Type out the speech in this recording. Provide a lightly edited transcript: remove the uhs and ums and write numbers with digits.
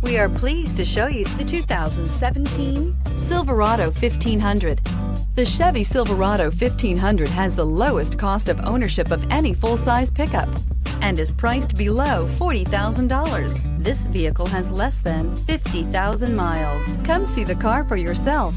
We are pleased to show you the 2017 Silverado 1500. The Chevy Silverado 1500 has the lowest cost of ownership of any full-size pickup and is priced below $40,000. This vehicle has less than 50,000 miles. Come see the car for yourself.